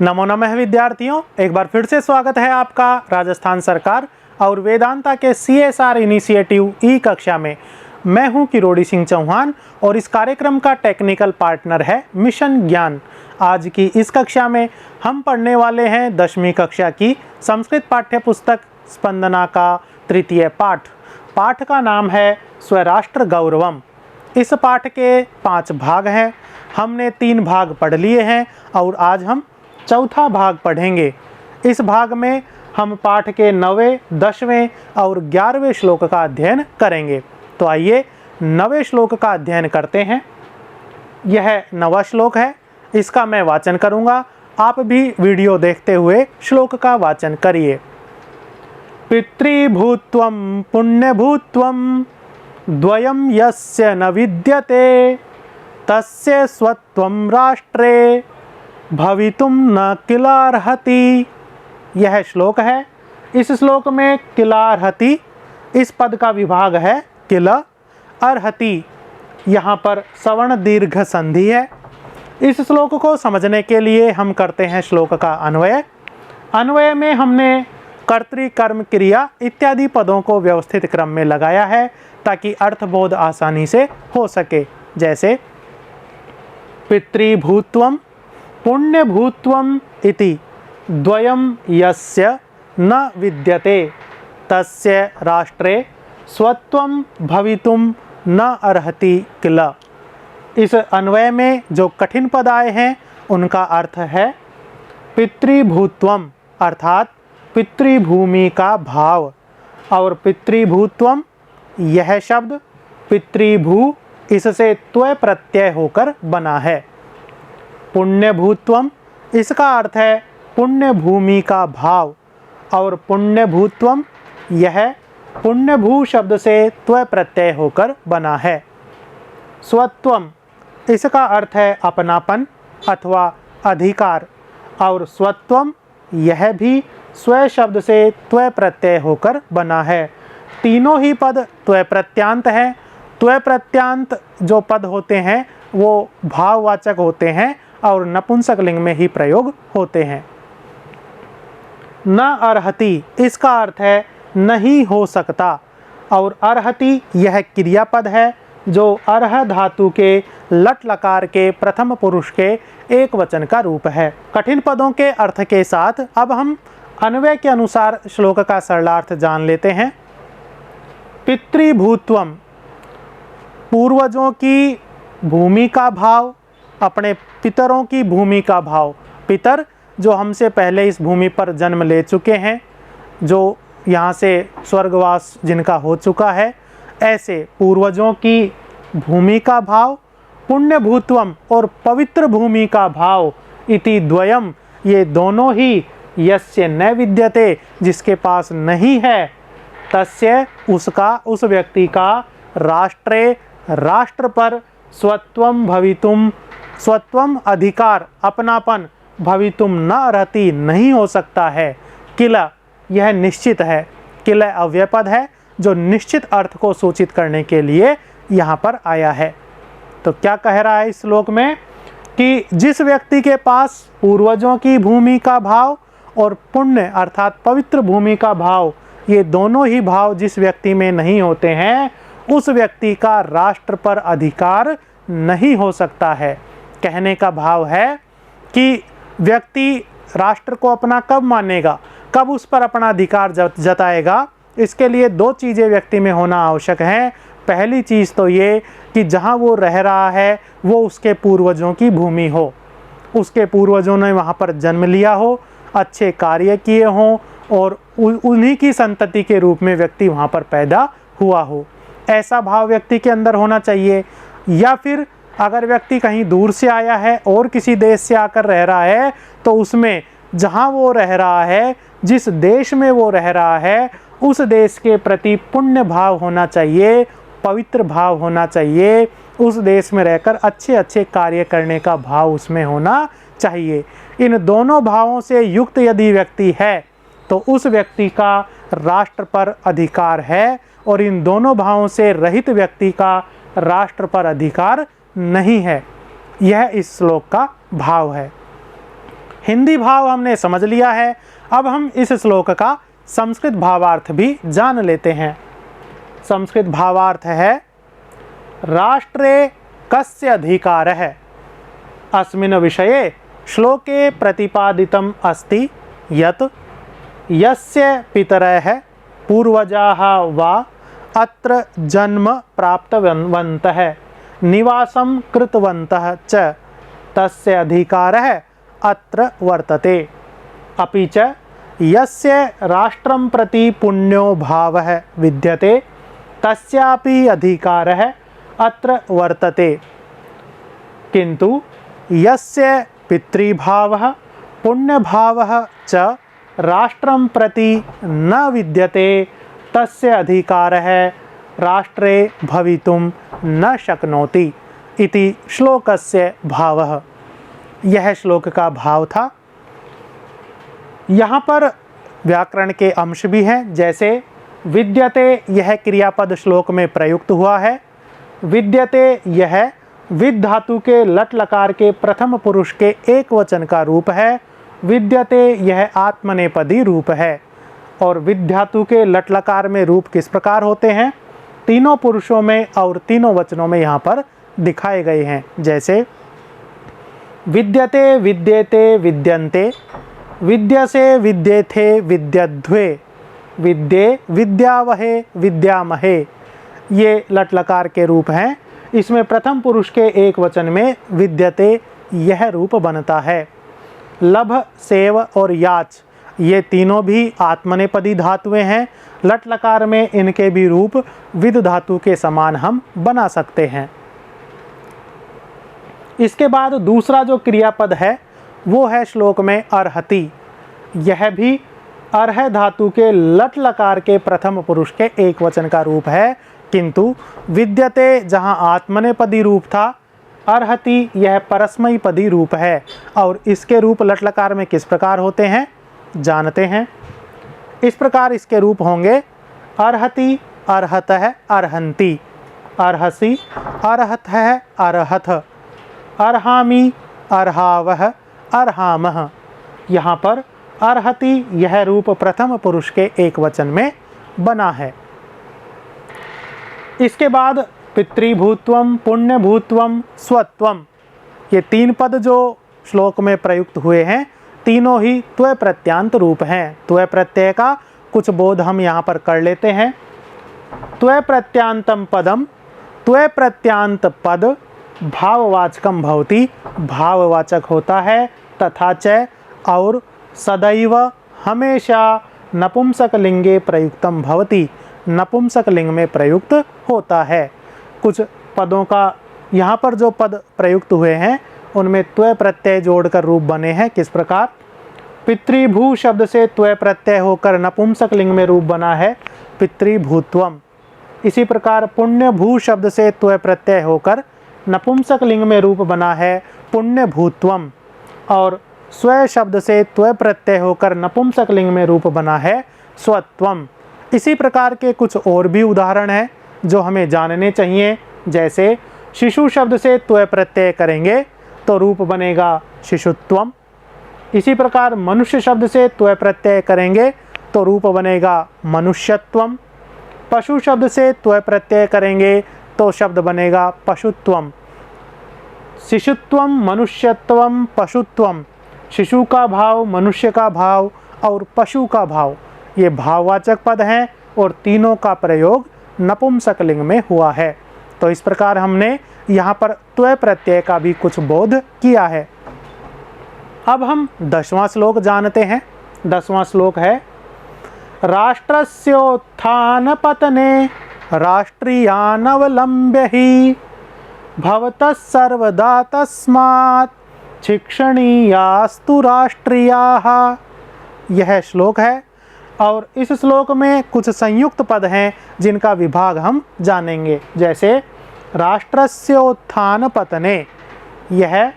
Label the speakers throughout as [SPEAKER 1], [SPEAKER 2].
[SPEAKER 1] नमो नमः विद्यार्थियों, एक बार फिर से स्वागत है आपका राजस्थान सरकार और वेदांता के CSR इनिशिएटिव ई कक्षा में। मैं हूं किरोड़ी सिंह चौहान और इस कार्यक्रम का टेक्निकल पार्टनर है मिशन ज्ञान। आज की इस कक्षा में हम पढ़ने वाले हैं 10वीं कक्षा की संस्कृत पाठ्य पुस्तक स्पंदना का तृतीय पाठ। पाठ का नाम है स्वराष्ट्र गौरवम। इस पाठ के 5 भाग हैं। हमने 3 भाग पढ़ लिए हैं और आज हम चौथा भाग पढ़ेंगे। इस भाग में हम पाठ के 9वें, 10वें और 11वें श्लोक का अध्ययन करेंगे। तो आइए 9वें श्लोक का अध्ययन करते हैं। यह 9वां श्लोक है, इसका मैं वाचन करूंगा। आप भी वीडियो देखते हुए श्लोक का वाचन करिए। पितृभूत्वं पुण्यभूत्वं द्वयं यस्य न विद्यते तस्य स्वत्वं राष्ट्रे भवितुं न किलार्हति। यह श्लोक है। इस श्लोक में किलार्हति इस पद का विभाग है किल अर्हति। यहाँ पर सवर्ण दीर्घ संधि है। इस श्लोक को समझने के लिए हम करते हैं श्लोक का अन्वय। अन्वय में हमने कर्तृ, कर्म, क्रिया इत्यादि पदों को व्यवस्थित क्रम में लगाया है ताकि अर्थबोध आसानी से हो सके। जैसे पितृभूत्वं पुण्यभूत्वम् इति द्वयं यस्य न विद्यते तस्य राष्ट्रे स्वत्वं भवितुं न अर्हति किल। इस अन्वय में जो कठिन पद आए हैं उनका अर्थ है पितृभूत्वम अर्थात पितृभूमि का भाव, और पितृभूत्वम यह शब्द पितृभू इससे त्वय प्रत्यय होकर बना है। पुण्यभूत्वम इसका अर्थ है पुण्य भूमि का भाव, और पुण्यभूत्वम यह पुण्यभू शब्द से त्वय प्रत्यय होकर बना है। स्वत्वम इसका अर्थ है अपनापन अथवा अधिकार, और स्वत्वम यह भी स्व शब्द से त्वय प्रत्यय होकर बना है। तीनों ही पद त्वय प्रत्यांत हैं। त्वय प्रत्यांत जो पद होते हैं वो भाववाचक होते हैं और नपुंसक लिंग में ही प्रयोग होते हैं। न अर्हति इसका अर्थ है नहीं हो सकता, और अर्हति यह क्रियापद है जो अर्ह धातु के लट लकार के प्रथम पुरुष के एक वचन का रूप है। कठिन पदों के अर्थ के साथ अब हम अन्वय के अनुसार श्लोक का सरलार्थ जान लेते हैं। पितृभूत्वम पूर्वजों की भूमि का भाव, अपने पितरों की भूमि का भाव। पितर जो हमसे पहले इस भूमि पर जन्म ले चुके हैं, जो यहाँ से स्वर्गवास जिनका हो चुका है, ऐसे पूर्वजों की भूमि का भाव। पुण्यभूत्वम और पवित्र भूमि का भाव। इति द्वयम ये दोनों ही यस्य न विद्यते जिसके पास नहीं है, तस्य उसका उस व्यक्ति का राष्ट्रे राष्ट्र पर स्वत्वम भवितुम स्वत्वम अधिकार अपनापन भवितुम न रहती नहीं हो सकता है। किला यह निश्चित है। किला अव्यय पद है जो निश्चित अर्थ को सूचित करने के लिए यहाँ पर आया है। तो क्या कह रहा है इस श्लोक में कि जिस व्यक्ति के पास पूर्वजों की भूमि का भाव और पुण्य अर्थात पवित्र भूमि का भाव, ये दोनों ही भाव जिस व्यक्ति में नहीं होते हैं, उस व्यक्ति का राष्ट्र पर अधिकार नहीं हो सकता है। कहने का भाव है कि व्यक्ति राष्ट्र को अपना कब मानेगा, कब उस पर अपना अधिकार जताएगा। इसके लिए 2 चीज़ें व्यक्ति में होना आवश्यक है। पहली चीज़ तो ये कि जहाँ वो रह रहा है वो उसके पूर्वजों की भूमि हो, उसके पूर्वजों ने वहाँ पर जन्म लिया हो, अच्छे कार्य किए हों और उन्हीं की संतति के रूप में व्यक्ति वहाँ पर पैदा हुआ हो। ऐसा भाव व्यक्ति के अंदर होना चाहिए। या फिर अगर व्यक्ति कहीं दूर से आया है और किसी देश से आकर रह रहा है, तो उसमें जहाँ वो रह रहा है, जिस देश में वो रह रहा है, उस देश के प्रति पुण्य भाव होना चाहिए, पवित्र भाव होना चाहिए। उस देश में रहकर अच्छे अच्छे कार्य करने का भाव उसमें होना चाहिए। इन दोनों भावों से युक्त यदि व्यक्ति है तो उस व्यक्ति का राष्ट्र पर अधिकार है, और इन दोनों भावों से रहित व्यक्ति का राष्ट्र पर अधिकार नहीं है। यह इस श्लोक का भाव है। हिंदी भाव हमने समझ लिया है। अब हम इस श्लोक का संस्कृत भावार्थ भी जान लेते हैं। संस्कृत भावार्थ है, राष्ट्रे कस्य अधिकारः अस्मिन् विषये श्लोके प्रतिपादितम् अस्ति यत् यस्य पितरः पूर्वजाः वा अत्र जन्म प्राप्तवन्तः निवासं कृतवन्तः च तस्य अधिकारः अत्र वर्तते। अपि च यस्य राष्ट्रं प्रति पुण्यो भावः विद्यते तस्यापि अधिकारः अत्र वर्तते। किन्तु यस्य पितृभावः पुण्यभावः च राष्ट्रं प्रति न विद्यते तस्य अधिकारः राष्ट्रे भवितुं न शक्नोति इति श्लोकस्य भावः। यह श्लोक का भाव था। यहाँ पर व्याकरण के अंश भी हैं, जैसे विद्यते यह क्रियापद श्लोक में प्रयुक्त हुआ है। विद्यते यह विद धातु के लट लकार के प्रथम पुरुष के एक वचन का रूप है। विद्यते यह आत्मनेपदी रूप है। और विद धातु के लट लकार में रूप किस प्रकार होते हैं? तीनों पुरुषों में और तीनों वचनों में यहाँ पर दिखाए गए हैं। जैसे विद्यते विद्येते विद्यन्ते, विद्यसे विद्येथे विद्यध्वे, विद्ये विद्यावहे विद्यामहे, ये लट लकार के रूप हैं। इसमें प्रथम पुरुष के एक वचन में विद्यते यह रूप बनता है। लभ, सेव और याच ये तीनों भी आत्मनेपदी धातुएं हैं। लट लकार में इनके भी रूप विद धातु के समान हम बना सकते हैं। इसके बाद दूसरा जो क्रियापद है वो है श्लोक में अर्हति। यह भी अर्ह धातु के लट लकार के प्रथम पुरुष के एक वचन का रूप है, किंतु विद्यते जहाँ आत्मनेपदी रूप था, अर्हति यह परस्मैपदी रूप है। और इसके रूप लट लकार में किस प्रकार होते हैं जानते हैं। इस प्रकार इसके रूप होंगे अर्हति, अर्हतः, अर्हन्ति, अर्हसि, अर्हतः, अर्हथ, अर्हामि, अर्हावः, अर्हामः। यहाँ पर अर्हति यह रूप प्रथम पुरुष के एक वचन में बना है। इसके बाद पितृभूत्वम, पुण्यभूत्वम, स्वत्वम, ये तीन पद जो श्लोक में प्रयुक्त हुए हैं तीनों ही त्वय प्रत्यांत रूप हैं। त्वय प्रत्यय का कुछ बोध हम यहाँ पर कर लेते हैं। त्वय प्रत्यांतम पदम, त्वय प्रत्यांत पद भाववाचकम भवति, भाववाचक होता है। तथा च और सदैव हमेशा नपुंसक लिंगे प्रयुक्तम भवति, नपुंसक लिंग में प्रयुक्त होता है। कुछ पदों का यहाँ पर जो पद प्रयुक्त हुए हैं उनमें त्वय प्रत्यय जोड़कर रूप बने हैं। किस प्रकार? पितृभू शब्द से त्वय प्रत्यय होकर नपुंसक लिंग में रूप बना है पितृभूत्वम। इसी प्रकार पुण्यभू शब्द से त्वय प्रत्यय होकर नपुंसक लिंग में रूप बना है पुण्यभूत्वम। और स्व शब्द से त्वय प्रत्यय होकर नपुंसक लिंग में रूप बना है स्वत्वम। इसी प्रकार के कुछ और भी उदाहरण हैं जो हमें जानने चाहिए। जैसे शिशु शब्द से त्वय प्रत्यय करेंगे तो रूप बनेगा शिशुत्वम। इसी प्रकार मनुष्य शब्द से त्वय प्रत्यय करेंगे तो रूप बनेगा मनुष्यत्वम। पशु शब्द से त्वय प्रत्यय करेंगे तो शब्द बनेगा पशुत्वम। शिशुत्वम, मनुष्यत्वम, पशुत्वम, शिशु का भाव, मनुष्य का भाव और पशु का भाव, ये भाववाचक पद हैं और तीनों का प्रयोग नपुंसक लिंग में हुआ है। तो इस प्रकार हमने यहाँ पर त्वय प्रत्यय का भी कुछ बोध किया है। अब हम 10वां श्लोक जानते हैं। 10वां श्लोक है, राष्ट्रस्योत्थान पतने राष्ट्रियानवलंब्य ही भवतः सर्वदा तस्मात् शिक्षणीयास्तु राष्ट्रियाः। यह श्लोक है और इस श्लोक में कुछ संयुक्त पद हैं जिनका विभाग हम जानेंगे। जैसे राष्ट्रस्य उत्थान पतने, यह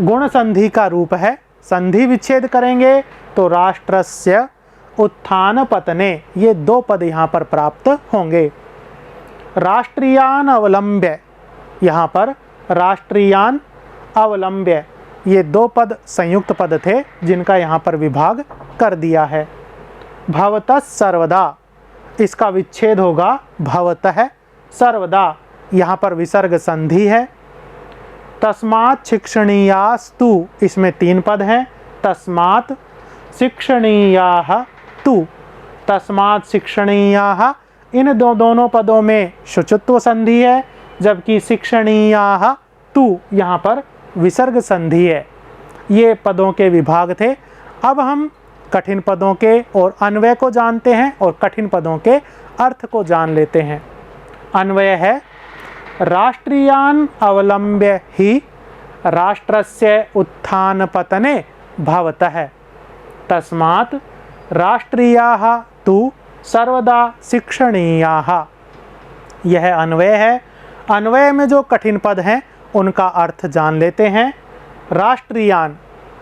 [SPEAKER 1] गुण संधि का रूप है। संधि विच्छेद करेंगे तो राष्ट्रस्य उत्थान पतने, ये दो पद यहाँ पर प्राप्त होंगे। राष्ट्रियान अवलंब्य, यहाँ पर राष्ट्रियान अवलंब्य ये दो पद संयुक्त पद थे जिनका यहाँ पर विभाग कर दिया है। भवतः सर्वदा, इसका विच्छेद होगा भवतः सर्वदा, यहाँ पर विसर्ग संधि है। तस्मात् शिक्षणीयास्तु, इसमें तीन पद हैं। तस्मात् शिक्षणीयाः तु, तस्मात् शिक्षणीयाः, इन दोनों पदों में शुचित्व संधि है, जबकि शिक्षणीयाः तु यहाँ पर विसर्ग संधि है। ये पदों के विभाग थे। अब हम कठिन पदों के और अन्वय को जानते हैं और कठिन पदों के अर्थ को जान लेते हैं। अन्वय है राष्ट्रियान् अवलंब्य ही राष्ट्रस्य उत्थान पतने भवतः, तस्मात् राष्ट्रियाः तु सर्वदा शिक्षणीयाः। यह अन्वय है। अन्वय में जो कठिन पद हैं उनका अर्थ जान लेते हैं। राष्ट्रियान,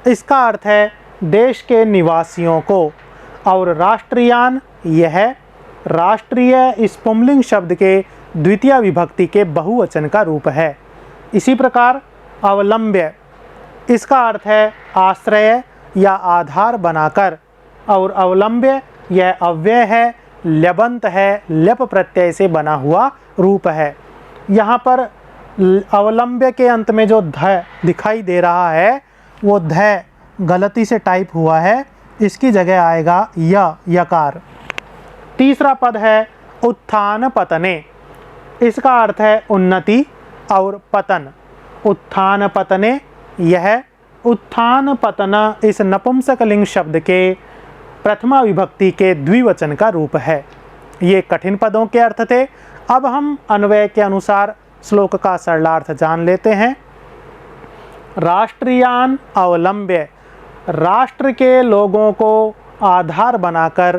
[SPEAKER 1] इसका अर्थ है देश के निवासियों को, और राष्ट्रियान यह राष्ट्रीय इस पुंलिंग शब्द के द्वितीय विभक्ति के बहुवचन का रूप है। इसी प्रकार अवलंब्य, इसका अर्थ है आश्रय या आधार बनाकर, और अवलंब्य यह अव्यय है, ल्यबंत है, ल्यप प्रत्यय से बना हुआ रूप है। यहाँ पर अवलंब्य के अंत में जो ध दिखाई दे रहा है वो ध गलती से टाइप हुआ है, इसकी जगह आएगा यकार। तीसरा पद है उत्थान पतने, इसका अर्थ है उन्नति और पतन। उत्थान पतने, यह उत्थान पतन इस नपुंसकलिंग शब्द के प्रथमा विभक्ति के द्विवचन का रूप है। ये कठिन पदों के अर्थ थे। अब हम अन्वय के अनुसार श्लोक का सरलार्थ जान लेते हैं। राष्ट्रियान अवलंब्य, राष्ट्र के लोगों को आधार बनाकर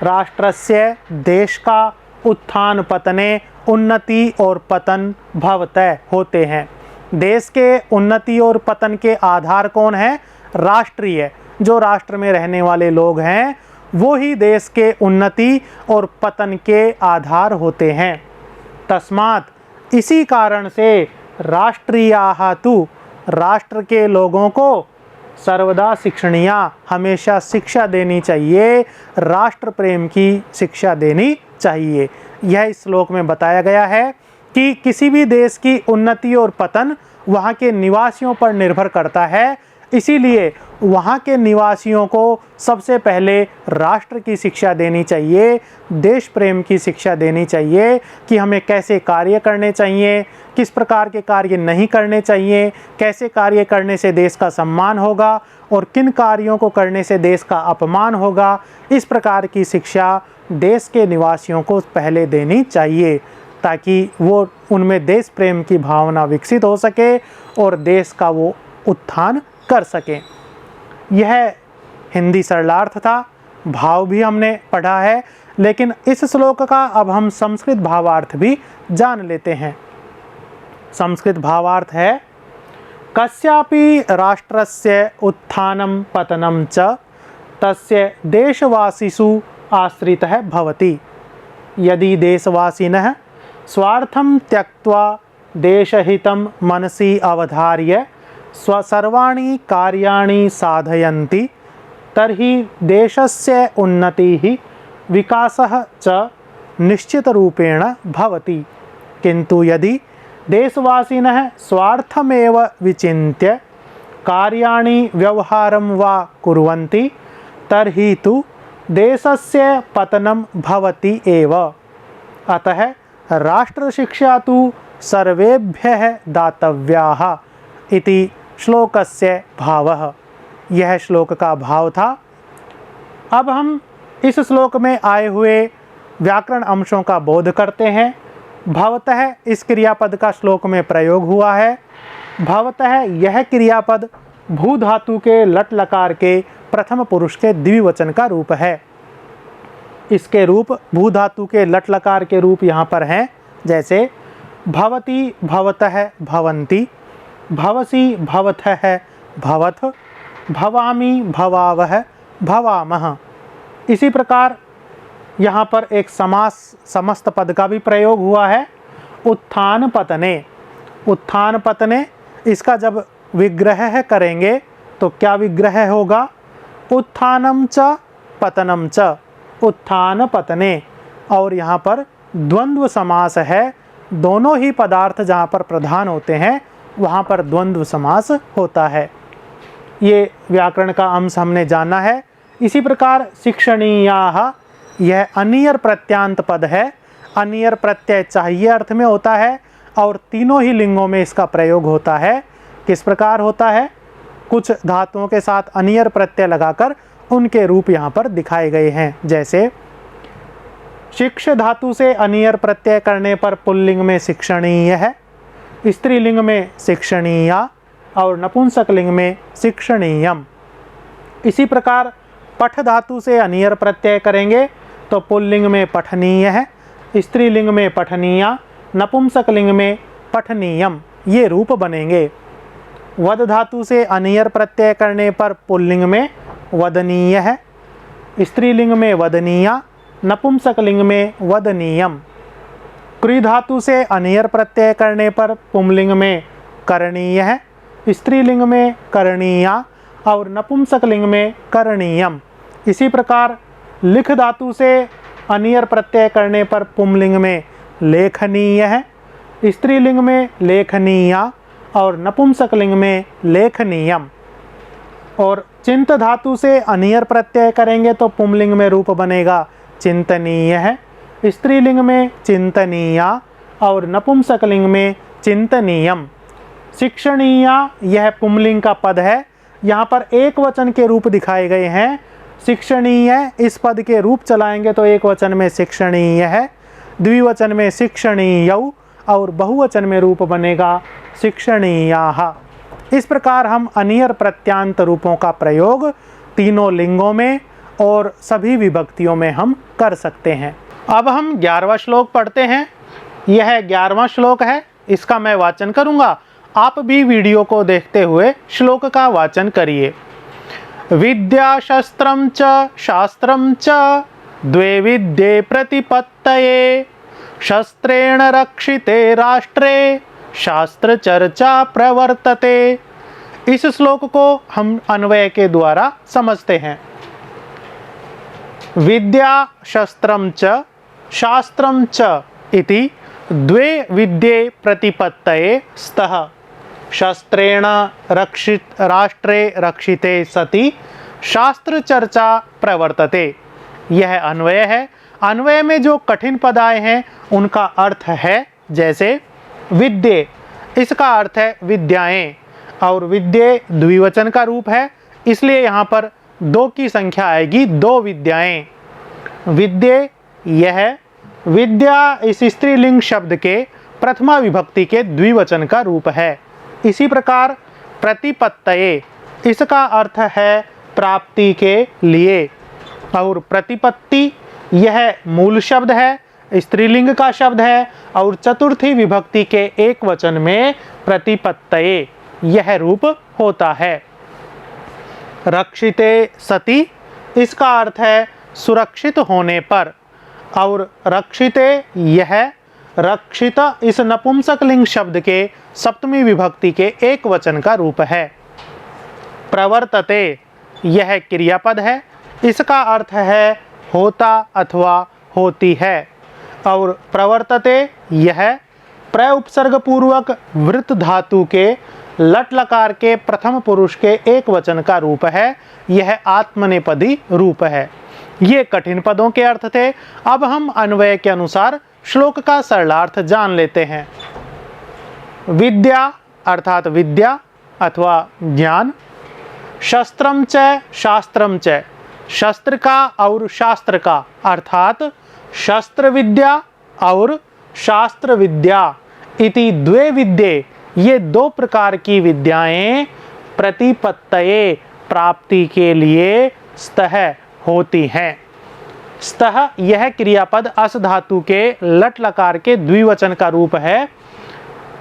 [SPEAKER 1] राष्ट्रस्य देश का उत्थान पतने उन्नति और पतन भवतः होते हैं। देश के उन्नति और पतन के आधार कौन है? राष्ट्रीय, जो राष्ट्र में रहने वाले लोग हैं वो ही देश के उन्नति और पतन के आधार होते हैं। तस्मात्, इसी कारण से राष्ट्रीयाः तु, राष्ट्र के लोगों को सर्वदा शिक्षणीया, हमेशा शिक्षा देनी चाहिए, राष्ट्र प्रेम की शिक्षा देनी चाहिए। यह इस श्लोक में बताया गया है कि किसी भी देश की उन्नति और पतन वहाँ के निवासियों पर निर्भर करता है। इसीलिए वहाँ के निवासियों को सबसे पहले राष्ट्र की शिक्षा देनी चाहिए, देश प्रेम की शिक्षा देनी चाहिए कि हमें कैसे कार्य करने चाहिए, किस प्रकार के कार्य नहीं करने चाहिए, कैसे कार्य करने से देश का सम्मान होगा और किन कार्यों को करने से देश का अपमान होगा। इस प्रकार की शिक्षा देश के निवासियों को पहले देनी चाहिए ताकि वो उनमें देश प्रेम की भावना विकसित हो सके और देश का वो उत्थान कर सकें। यह हिंदी सरलार्थ था। भाव भी हमने पढ़ा है, लेकिन इस श्लोक का अब हम संस्कृत भावार्थ भी जान लेते हैं। संस्कृत भावार्थ है कस्यापि राष्ट्रस्य उत्थानं पतनं च तस्य देशवासिषु आश्रितः भवति। यदि देशवासिनः स्वार्थं त्यक्त्वा देशहितं मनसि अवधार्य सर्वाणि कार्याणि साधयन्ति तर्हि देशस्य उन्नतिः विकासः च निश्चितरूपेण भवति। किन्तु यदि देशवासिनः स्वार्थमेव विचिन्त्य कार्याणि व्यवहारं वा कुर्वन्ति तर्हि तु देशस्य पतनं भवति एव। अतः राष्ट्रशिक्षा तु सर्वेभ्यः दातव्याः इति श्लोकस्य भावः। यह श्लोक का भाव था। अब हम इस श्लोक में आए हुए व्याकरण अंशों का बोध करते हैं। भवतः इस क्रियापद का श्लोक में प्रयोग हुआ है। भवतः यह क्रियापद भू धातु के लट लकार के प्रथम पुरुष के द्विवचन का रूप है। इसके रूप भू धातु के लट लकार के रूप यहाँ पर हैं, जैसे भवति भवतः भवन्ति, भवसि भवथः भवथ, भवामि भवावः भवामः। इसी प्रकार यहाँ पर एक समास समस्त पद का भी प्रयोग हुआ है। उत्थान पतने, उत्थान पतने, इसका जब विग्रह करेंगे तो क्या विग्रह होगा? उत्थानम च पतनम च, उत्थान पतने। और यहाँ पर द्वंद्व समास है, दोनों ही पदार्थ जहाँ पर प्रधान होते हैं वहाँ पर द्वंद्व समास होता है। ये व्याकरण का अंश हमने जाना है। इसी प्रकार शिक्षणीयाः, यह अनियर प्रत्यांत पद है। अनियर प्रत्यय चाहिए अर्थ में होता है और तीनों ही लिंगों में इसका प्रयोग होता है। किस प्रकार होता है? कुछ धातुओं के साथ अनियर प्रत्यय लगाकर उनके रूप यहाँ पर दिखाए गए हैं। जैसे शिक्ष धातु से अनियर प्रत्यय करने पर पुल्लिंग में शिक्षणीय है, स्त्रीलिंग में शिक्षणीया और नपुंसक लिंग में शिक्षणीयम। इसी प्रकार पठ धातु से अनियर प्रत्यय करेंगे तो पुल्लिंग में पठनीय है, स्त्रीलिंग में पठनीया, नपुंसक लिंग में पठनीयम, ये रूप बनेंगे। वद धातु से अनियर प्रत्यय करने पर पुल्लिंग में वदनीय है, स्त्रीलिंग में वदनीया, नपुंसक लिंग में वदनीयम। क्री धातु से अनियर प्रत्यय करने पर पुंलिंग में करणीय है, स्त्रीलिंग में करणीया और नपुंसक लिंग में करणीयम। इसी प्रकार लिख धातु से अनियर प्रत्यय करने पर पुंलिंग में लेखनीय है, स्त्रीलिंग में लेखनीया और नपुंसक लिंग में लेखनीयम। और चिंत धातु से अनियर प्रत्यय करेंगे तो पुंलिंग में रूप बनेगा चिंतनीय है, स्त्रीलिंग में चिंतनीया और नपुंसक लिंग में चिंतनीयम। शिक्षणीया, यह पुंलिंग का पद है, यहाँ पर एक वचन के रूप दिखाए गए हैं। शिक्षणीय, इस पद के रूप चलाएंगे तो एक वचन में शिक्षणीय है, द्विवचन में शिक्षणीयौ और बहुवचन में रूप बनेगा शिक्षणीयाः। इस प्रकार हम अनियर प्रत्यांत रूपों का प्रयोग तीनों लिंगों में और सभी विभक्तियों में हम कर सकते हैं। अब हम 11वां श्लोक पढ़ते हैं। यह 11वां श्लोक है, इसका मैं वाचन करूंगा, आप भी वीडियो को देखते हुए श्लोक का वाचन करिए। विद्या शस्त्रम च शास्त्रम च द्वे विद्ये प्रतिपत्तये, शस्त्रेण रक्षिते राष्ट्रे शास्त्र चर्चा प्रवर्तते। इस श्लोक को हम अन्वय के द्वारा समझते हैं। विद्या शस्त्रम च शास्त्रम च इति द्वे विद्ये प्रतिपत्तये स्तः, शस्त्रेण रक्षित राष्ट्रे रक्षिते सति शास्त्र चर्चा प्रवर्तते। यह अन्वय है। अन्वय में जो कठिन पद आए हैं उनका अर्थ है, जैसे विद्ये, इसका अर्थ है विद्याएं, और विद्ये द्विवचन का रूप है, इसलिए यहाँ पर दो की संख्या आएगी, दो विद्याएं। विद्ये, यह विद्या इस स्त्रीलिंग शब्द के प्रथमा विभक्ति के द्विवचन का रूप है। इसी प्रकार प्रतिपत्तये, इसका अर्थ है प्राप्ति के लिए, और प्रतिपत्ति यह मूल शब्द है, स्त्रीलिंग का शब्द है, और चतुर्थी विभक्ति के एक वचन में प्रतिपत्तये यह रूप होता है। रक्षिते सति, इसका अर्थ है सुरक्षित होने पर, और रक्षिते, यह रक्षित इस नपुंसक लिंग शब्द के सप्तमी विभक्ति के एक वचन का रूप है। प्रवर्तते, यह क्रियापद है, इसका अर्थ है होता अथवा होती है, और प्रवर्तते यह प्र उपसर्ग पूर्वक वृत्त धातु के लट लकार के प्रथम पुरुष के एक वचन का रूप है। यह आत्मनेपदी रूप है। ये कठिन पदों के अर्थ थे। अब हम अन्वय के अनुसार श्लोक का सरलार्थ जान लेते हैं। विद्या अर्थात विद्या अथवा ज्ञान, शस्त्रम च शास्त्रम च, शस्त्र का और शास्त्र का, अर्थात शस्त्र विद्या और शास्त्र विद्या इति द्वे विद्ये, ये दो प्रकार की विद्याएं प्रतिपत्तये प्राप्ति के लिए स्तः होती हैं। स्तः यह क्रियापद अस धातु के लट लकार के द्विवचन का रूप है।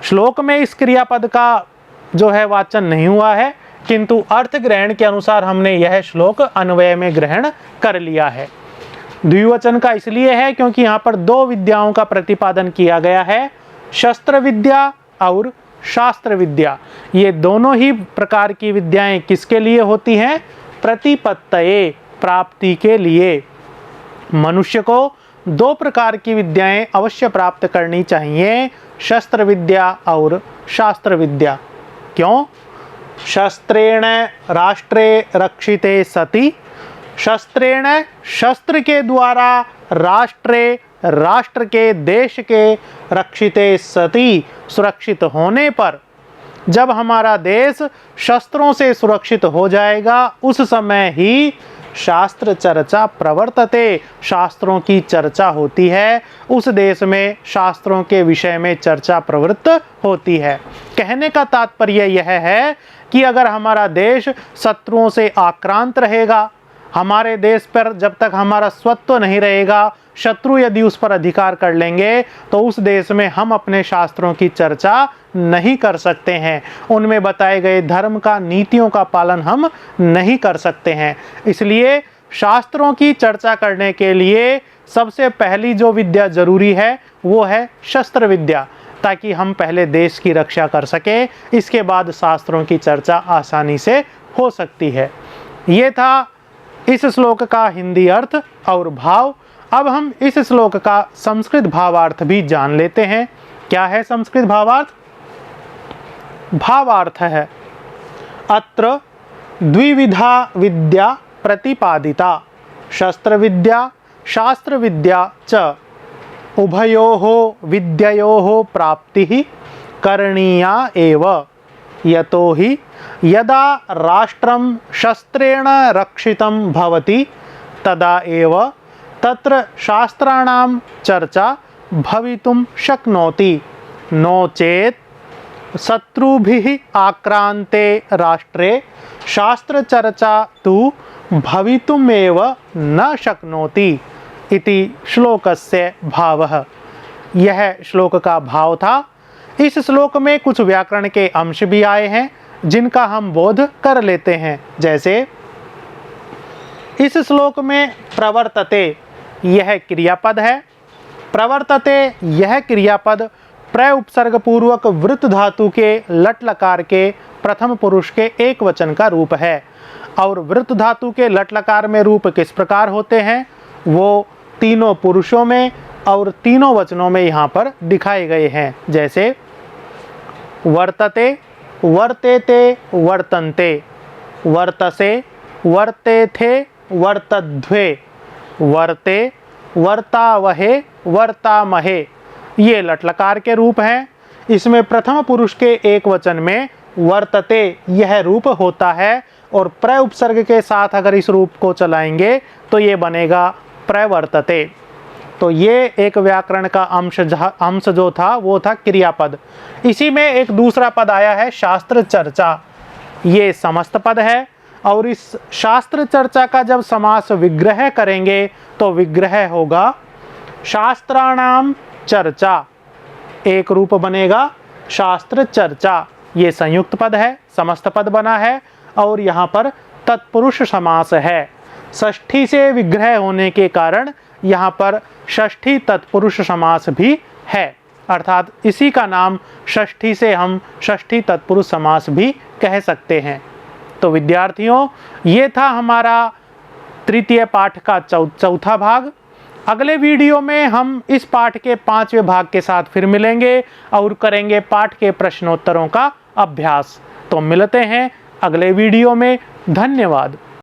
[SPEAKER 1] श्लोक में इस क्रियापद का जो है वाचन नहीं हुआ है, किंतु अर्थ ग्रहण के अनुसार हमने यह श्लोक अन्वय में ग्रहण कर लिया है। द्विवचन का इसलिए है क्योंकि यहाँ पर दो विद्याओं का प्रतिपादन किया गया है, शस्त्र विद्या और शास्त्र विद्या। ये दोनों ही प्रकार की विद्याएं किसके लिए होती हैं? प्रतिपत्तये, प्राप्ति के लिए। मनुष्य को दो प्रकार की विद्याएं अवश्य प्राप्त करनी चाहिए, शस्त्र विद्या और शास्त्र विद्या। क्यों? शस्त्रेण राष्ट्रे रक्षिते सति, शस्त्रेण शस्त्र के द्वारा राष्ट्रे, राष्ट्र के, देश के, रक्षिते सति सुरक्षित होने पर, जब हमारा देश शस्त्रों से सुरक्षित हो जाएगा उस समय ही शास्त्र चर्चा प्रवर्तते, शास्त्रों की चर्चा होती है, उस देश में शास्त्रों के विषय में चर्चा प्रवृत्त होती है। कहने का तात्पर्य यह है कि अगर हमारा देश शत्रुओं से आक्रांत रहेगा, हमारे देश पर जब तक हमारा स्वत्व नहीं रहेगा, शत्रु यदि उस पर अधिकार कर लेंगे तो उस देश में हम अपने शास्त्रों की चर्चा नहीं कर सकते हैं, उनमें बताए गए धर्म का, नीतियों का पालन हम नहीं कर सकते हैं। इसलिए शास्त्रों की चर्चा करने के लिए सबसे पहली जो विद्या जरूरी है वो है शस्त्र विद्या, ताकि हम पहले देश की रक्षा कर सकें, इसके बाद शास्त्रों की चर्चा आसानी से हो सकती है। ये था इस श्लोक का हिंदी अर्थ और भाव। अब हम इस श्लोक का संस्कृत भावार्थ भी जान लेते हैं। क्या है संस्कृत भावार्थ? भावार्थ है, अत्र द्विविधा विद्या प्रतिपादिता, शस्त्र विद्या शास्त्र विद्या च, उभयोः विद्ययोः प्राप्तिः करणीया एव, यतो हि यदा राष्ट्रं शस्त्रेण रक्षितं भवति तदा एव तत्र शास्त्राणां चर्चा भवितुं शक्नोति, नो चेत् शत्रुभिः आक्रान्ते राष्ट्रे शास्त्र चर्चा तु भवितुमेव न शक्नोति इति श्लोकस्य भावः। यह श्लोक का भाव था। इस श्लोक में कुछ व्याकरण के अंश भी आए हैं जिनका हम बोध कर लेते हैं। जैसे इस श्लोक में प्रवर्तते यह क्रियापद है। प्रवर्तते यह क्रियापद प्र उपसर्ग पूर्वक वृत्त धातु के लट लकार के प्रथम पुरुष के एक वचन का रूप है। और वृत्त धातु के लट लकार में रूप किस प्रकार होते हैं वो तीनों पुरुषों में और तीनों वचनों में यहाँ पर दिखाए गए हैं। जैसे वर्तते, वर्तेते, वर्तन्ते, वर्तसे, वर्तेथे, वर्तध्वे, वर्ते, वर्तावहे, वर्तामहे, ये लटलकार के रूप हैं। इसमें प्रथम पुरुष के एक वचन में वर्तते यह रूप होता है और प्र उपसर्ग के साथ अगर इस रूप को चलाएंगे तो ये बनेगा प्रवर्तते। तो ये एक व्याकरण का अंश जो था वो था क्रियापद। इसी में एक दूसरा पद आया है शास्त्र चर्चा, ये समस्त पद है। और इस शास्त्र चर्चा का जब समास विग्रह करेंगे तो विग्रह होगा शास्त्राणाम चर्चा, एक रूप बनेगा शास्त्र चर्चा। ये संयुक्त पद है, समस्त पद बना है और यहाँ पर तत्पुरुष समास है। षष्ठी से विग्रह होने के कारण यहाँ पर षष्ठी तत्पुरुष समास भी है, अर्थात इसी का नाम षष्ठी से हम षष्ठी तत्पुरुष समास भी कह सकते हैं। तो विद्यार्थियों, ये था हमारा तृतीय पाठ का चौथा भाग। अगले वीडियो में हम इस पाठ के 5वें भाग के साथ फिर मिलेंगे और करेंगे पाठ के प्रश्नोत्तरों का अभ्यास। तो मिलते हैं अगले वीडियो में। धन्यवाद।